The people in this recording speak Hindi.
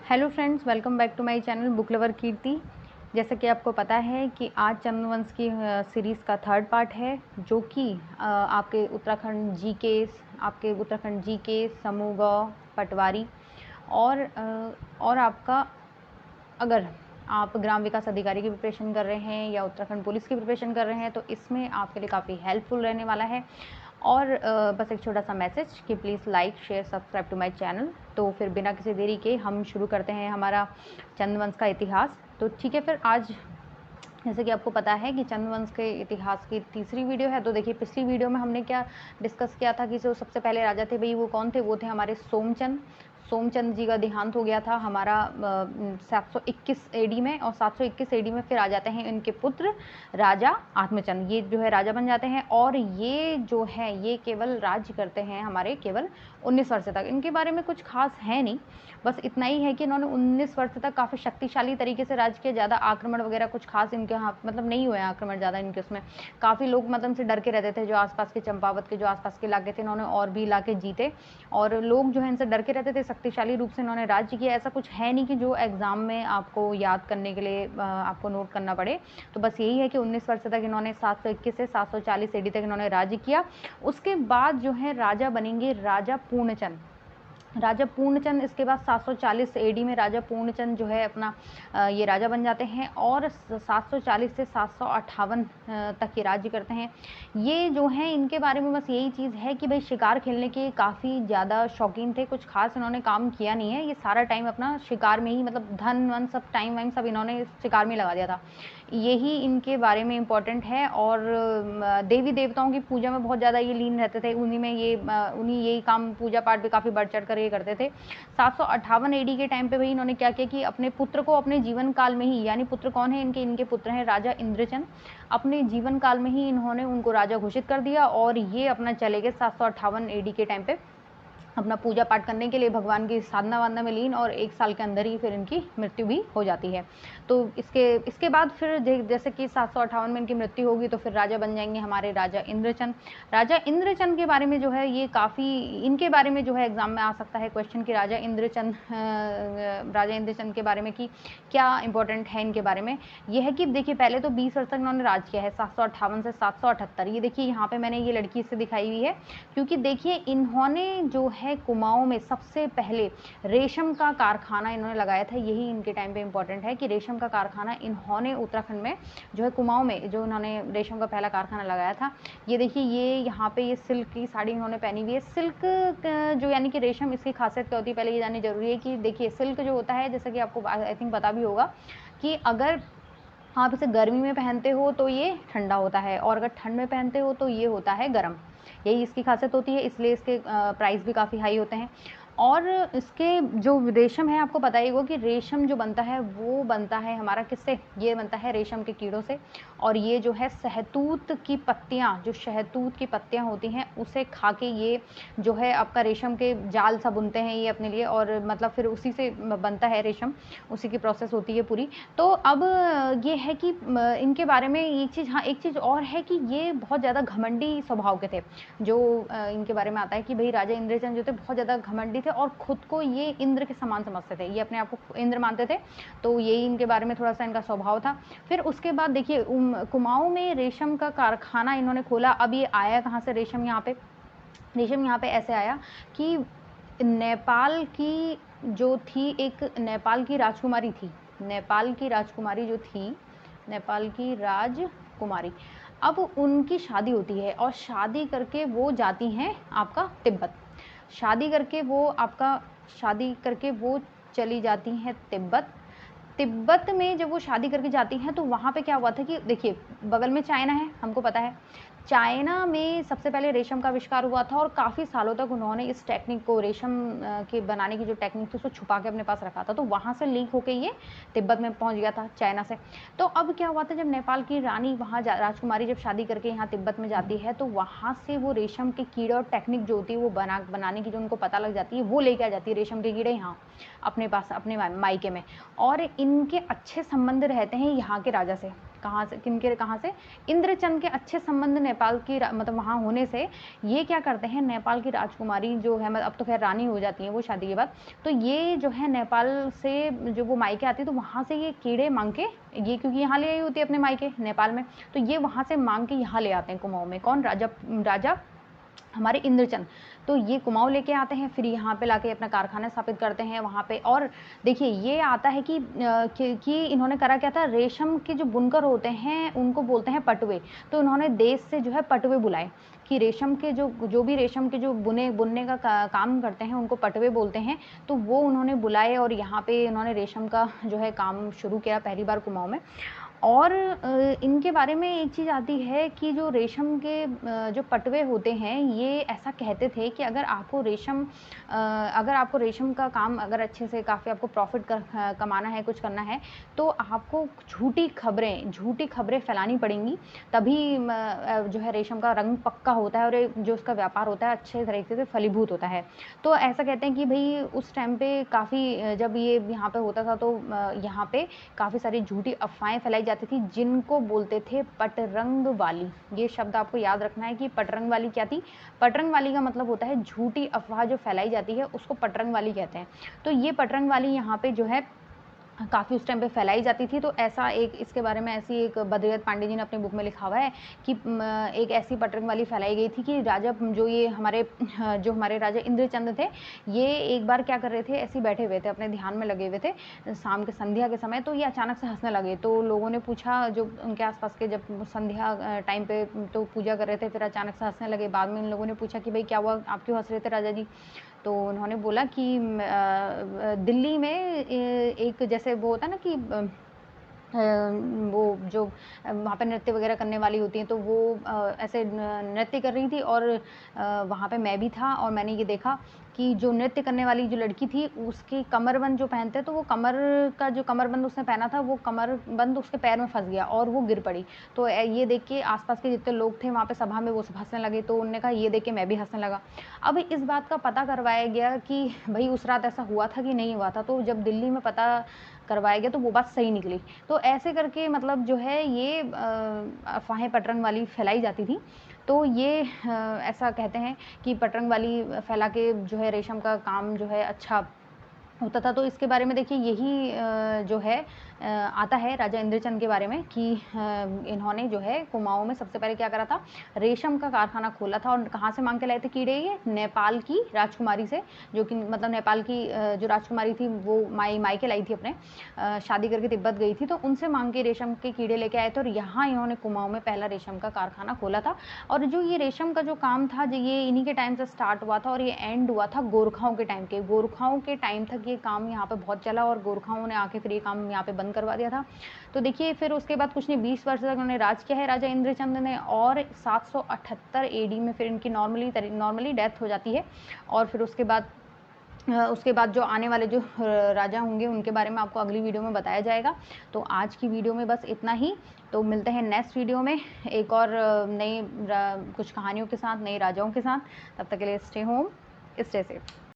Hello friends, welcome back to my channel book lover Kirti. जैसा कि आपको पता है कि आज चंद्रवंश की सीरीज़ का थर्ड पार्ट है, जो कि आपके उत्तराखंड जीके समूह ग पटवारी और आपका, अगर आप ग्राम विकास अधिकारी की प्रिपरेशन कर रहे हैं या उत्तराखंड पुलिस की प्रिपरेशन कर रहे हैं तो इसमें आपके लिए काफ़ी हेल्पफुल रहने वाला है। और बस एक छोटा सा मैसेज कि please like share subscribe to my channel. तो फिर बिना किसी देरी के हम शुरू करते हैं हमारा चंद्रवंश का इतिहास। तो ठीक है, फिर आज जैसे कि आपको पता है कि चंद्रवंश के इतिहास की तीसरी वीडियो है। तो देखिए, पिछली वीडियो में हमने क्या डिस्कस किया था कि जो सबसे पहले राजा थे भाई वो कौन थे, वो थे हमारे सोमचंद जी का देहांत हो गया था हमारा 721 एडी में। और 721 एडी में फिर आ जाते हैं इनके पुत्र राजा आत्मचंद, ये जो है राजा बन जाते हैं। और ये जो है ये केवल राज्य करते हैं हमारे केवल 19 वर्ष तक। इनके बारे में कुछ खास है नहीं, बस इतना ही है कि इन्होंने 19 वर्ष तक काफ़ी शक्तिशाली तरीके से राज किया। ज़्यादा आक्रमण वगैरह कुछ खास इनके यहाँ मतलब नहीं हुए आक्रमण ज़्यादा इनके उसमें। काफ़ी लोग मतलब से डर के रहते थे, जो आसपास के चंपावत के जो आसपास के इलाके थे इन्होंने और भी इलाके जीते, और लोग जो है इनसे डर के रहते थे। शक्तिशाली रूप से इन्होंने राज्य किया। ऐसा कुछ है नहीं कि जो एग्जाम में आपको याद करने के लिए आपको नोट करना पड़े। तो बस यही है कि 19 वर्ष तक इन्होंने 721 से 740 एडी तक इन्होंने राज्य किया। उसके बाद जो है राजा बनेंगे राजा पूर्णचंद। इसके बाद 740 एडी में राजा पूर्णचंद जो है अपना ये राजा बन जाते हैं, और 740 से 758 तक ये राज्य करते हैं। ये जो है इनके बारे में बस यही चीज़ है कि भाई शिकार खेलने के काफ़ी ज़्यादा शौकीन थे। कुछ खास इन्होंने काम किया नहीं है, ये सारा टाइम अपना शिकार में ही, मतलब धन वन सब टाइम वाइम सब इन्होंने शिकार में लगा दिया था। यही इनके बारे में इम्पोर्टेंट है। और देवी देवताओं की पूजा में बहुत ज़्यादा ये लीन रहते थे, उन्हीं यही काम पूजा पाठ भी काफ़ी बढ़ चढ़ कर ये करते थे। 758 एडी के टाइम पे भाई इन्होंने क्या किया कि अपने पुत्र को अपने जीवन काल में ही, यानी पुत्र कौन है इनके पुत्र हैं राजा इंद्रचंद, अपने जीवन काल में ही इन्होंने उनको राजा घोषित कर दिया। और ये अपना चले गए 758 एडी के टाइम पे अपना पूजा पाठ करने के लिए भगवान की साधना वाधना में लीन, और 1 साल के अंदर ही फिर इनकी मृत्यु भी हो जाती है। तो इसके बाद फिर जैसे कि 758 में इनकी मृत्यु होगी तो फिर राजा बन जाएंगे हमारे राजा इंद्रचंद के बारे में जो है ये काफ़ी, इनके बारे में जो है एग्जाम में आ सकता है क्वेश्चन कि राजा इंद्रचंद के बारे में कि क्या इंपॉर्टेंट है इनके बारे में। ये है कि देखिए, पहले तो 20 वर्ष तक इन्होंने राज किया है, 758 से 778। ये देखिए यहाँ पे मैंने ये लड़की इससे दिखाई हुई है, क्योंकि देखिए इन्होंने जो है कुमाऊं में सबसे पहले रेशम का कारखाना इन्होंने लगाया था। यही इनके टाइम पे इंपॉर्टेंट है कि रेशम का कारखाना इन्होंने उत्तराखंड में जो है कुमाऊं में जो इन्होंने रेशम का पहला कारखाना लगाया था। ये देखिए, ये यहाँ पे ये सिल्क की साड़ी इन्होंने पहनी हुई है। सिल्क जो यानी कि रेशम, इसकी खासियत क्या होती है पहले ये जाननी जरूरी है कि देखिए सिल्क जो होता है, जैसा कि आपको आई थिंक पता भी होगा कि अगर आप इसे गर्मी में पहनते हो तो ये ठंडा होता है, और अगर ठंड में पहनते हो तो ये होता है गर्म। यही इसकी खासियत होती है, इसलिए इसके प्राइस भी काफ़ी हाई होते हैं। और इसके जो रेशम है, आपको पता ही होगा कि रेशम जो बनता है वो बनता है हमारा किससे, ये बनता है रेशम के कीड़ों से। और ये जो है शहतूत की पत्तियाँ, जो शहतूत की पत्तियाँ होती हैं उसे खा के ये जो है आपका रेशम के जाल सा बुनते हैं ये अपने लिए, और मतलब फिर उसी से बनता है रेशम, उसी की प्रोसेस होती है पूरी। तो अब ये है कि इनके बारे में एक चीज़, हाँ एक चीज़ और है कि ये बहुत ज़्यादा घमंडी स्वभाव के थे। जो इनके बारे में आता है कि भाई राजा इंद्रचंद जो थे बहुत ज़्यादा घमंडी थे, और खुद को ये इंद्र के समान समझते थे, ये अपने आप को इंद्र मानते थे। तो यही इनके बारे में थोड़ा सा इनका स्वभाव था। फिर उसके बाद देखिए कुमाऊं में रेशम का कारखाना इन्होंने खोला। अब ये आया कहाँ से रेशम यहाँ पे ऐसे आया कि नेपाल की जो थी, एक नेपाल की राजकुमारी थी, नेपाल की राजकुमारी, अब उनकी शादी होती है, और शादी करके वो जाती हैं आपका तिब्बत। शादी करके वो चली जाती हैं तिब्बत में। जब वो शादी करके जाती हैं तो वहाँ पे क्या हुआ था कि देखिए, बगल में चाइना है, हमको पता है। चाइना में सबसे पहले रेशम का आविष्कार हुआ था, और काफ़ी सालों तक उन्होंने इस टेक्निक को, रेशम के बनाने की जो टेक्निक थी उसको छुपा के अपने पास रखा था। तो वहाँ से लीक होके ये तिब्बत में पहुँच गया था चाइना से। तो अब क्या हुआ था, जब नेपाल की रानी राजकुमारी जब शादी करके यहाँ तिब्बत में जाती है, तो वहाँ से वो रेशम के कीड़े और टेक्निक जो होती है वो बनाने की जो उनको पता लग जाती है, वो लेके आ जाती है रेशम के कीड़े यहाँ अपने पास, अपने मायके में। और इनके अच्छे संबंध रहते हैं यहाँ के राजा से, कहाँ से, किनके कहाँ से, इंद्रचंद के अच्छे संबंध नेपाल की मतलब वहाँ होने से ये क्या करते हैं, नेपाल की राजकुमारी जो है, मतलब अब तो खैर रानी हो जाती है वो शादी के बाद, तो ये जो है नेपाल से जो वो मायके आती है तो वहाँ से ये कीड़े मांग के, ये क्योंकि यहाँ ले आई होती है अपने मायके नेपाल में, तो ये वहाँ से मांग के यहाँ ले आते हैं कुमाऊं में। कौन? राजा हमारे इंद्रचंद। तो ये कुमाऊं लेके आते हैं, फिर यहाँ पे लाके अपना कारखाना स्थापित करते हैं वहाँ पे। और देखिए ये आता है कि इन्होंने करा क्या था, रेशम के जो बुनकर होते हैं उनको बोलते हैं पटवे, तो इन्होंने देश से जो है पटवे बुलाए कि रेशम के जो भी रेशम के जो बुनने का काम करते हैं उनको पटवे बोलते हैं, तो वो उन्होंने बुलाए और यहाँ पे इन्होंने रेशम का जो है काम शुरू किया पहली बार कुमाऊं में। और इनके बारे में एक चीज़ आती है कि जो रेशम के जो पटवे होते हैं, ये ऐसा कहते थे कि अगर आपको रेशम का काम अगर अच्छे से काफ़ी आपको प्रॉफिट कमाना है, कुछ करना है, तो आपको झूठी खबरें फैलानी पड़ेंगी, तभी जो है रेशम का रंग पक्का होता है और जो उसका व्यापार होता है अच्छे तरीके से फलीभूत होता है। तो ऐसा कहते हैं कि भाई उस टाइम पे काफ़ी जब ये यहाँ पे होता था तो यहाँ पे काफ़ी सारी झूठी अफवाहें फैलाई जाती थी, जिनको बोलते थे पटरंग वाली। ये शब्द आपको याद रखना है कि पटरंग वाली क्या थी। पटरंग वाली का मतलब होता है झूठी अफवाह जो फैलाई जाती है उसको पटरंग वाली कहते हैं। तो ये पटरंग वाली यहाँ पे जो है काफ़ी उस टाइम पे फैलाई जाती थी। तो ऐसा एक इसके बारे में ऐसी एक बद्रीदत्त पांडे जी ने अपनी बुक में लिखा हुआ है कि एक ऐसी पटरंग वाली फैलाई गई थी कि राजा जो हमारे राजा इंद्रचंद थे, ये एक बार क्या कर रहे थे, ऐसे बैठे हुए थे अपने ध्यान में लगे हुए थे शाम के संध्या के समय, तो ये अचानक से हंसने लगे। तो लोगों ने पूछा, जो उनके आसपास के, जब संध्या टाइम पे तो पूजा कर रहे थे, फिर अचानक से हंसने लगे। बाद में इन लोगों ने पूछा कि भाई क्या हुआ, आप क्यों हंस रहे थे राजा जी? तो उन्होंने बोला कि दिल्ली में एक जैसे वो होता है ना कि वो जो वहाँ पे नृत्य वगैरह करने वाली होती हैं, तो वो ऐसे नृत्य कर रही थी और वहाँ पे मैं भी था और मैंने ये देखा कि जो नृत्य करने वाली जो लड़की थी, उसकी कमरबंद जो पहनते हैं, तो वो जो कमरबंद उसने पहना था, वो कमरबंद उसके पैर में फंस गया और वो गिर पड़ी। तो ये देख के आसपास के जितने लोग थे वहाँ पे सभा में, वो सब हंसने लगे। तो उन्होंने कहा ये देख के मैं भी हंसने लगा। अब इस बात का पता करवाया गया कि भाई उस रात ऐसा हुआ था कि नहीं हुआ था। तो जब दिल्ली में पता करवाया गया तो वो बात सही निकली। तो ऐसे करके मतलब जो है ये अफवाहें पटरंग वाली फैलाई जाती थी। तो ये ऐसा कहते हैं कि पटरंग वाली फैला के जो है रेशम का काम जो है अच्छा होता था। तो इसके बारे में देखिए यही जो है आता है राजा इंद्रचंद के बारे में कि इन्होंने जो है कुमाऊं में सबसे पहले क्या करा था, रेशम का कारखाना खोला था। और कहाँ से मांग के लाए थे कीड़े? ये नेपाल की राजकुमारी से, जो कि मतलब नेपाल की जो राजकुमारी थी वो मायके लाई थी अपने, शादी करके तिब्बत गई थी, तो उनसे मांग के रेशम के कीड़े लेके आए थे और यहाँ इन्होंने कुमाऊं में पहला रेशम का कारखाना खोला था। और जो ये रेशम का जो काम था, जो ये इन्हीं के टाइम से स्टार्ट हुआ था और ये एंड हुआ था गोरखाओं के टाइम तक ये काम यहाँ पे बहुत चला और गोरखाओं ने आके फिर ये काम यहाँ पे बंद करवा दिया था। तो देखिए फिर उसके बाद कुछ नहीं 20 वर्ष तक उन्होंने राज किया है राजा इंद्रचंद ने, और 778 एडी में फिर इनकी नॉर्मली डेथ हो जाती है। और फिर उसके बाद जो आने वाले जो राजा होंगे उनके बारे में आपको अगली वीडियो में बताया जाएगा। तो आज की वीडियो में बस इतना ही। तो मिलते हैं नेक्स्ट वीडियो में एक और नई कुछ कहानियों के साथ, नए राजाओं के साथ। तब तक के लिए स्टे होम, स्टे सेफ।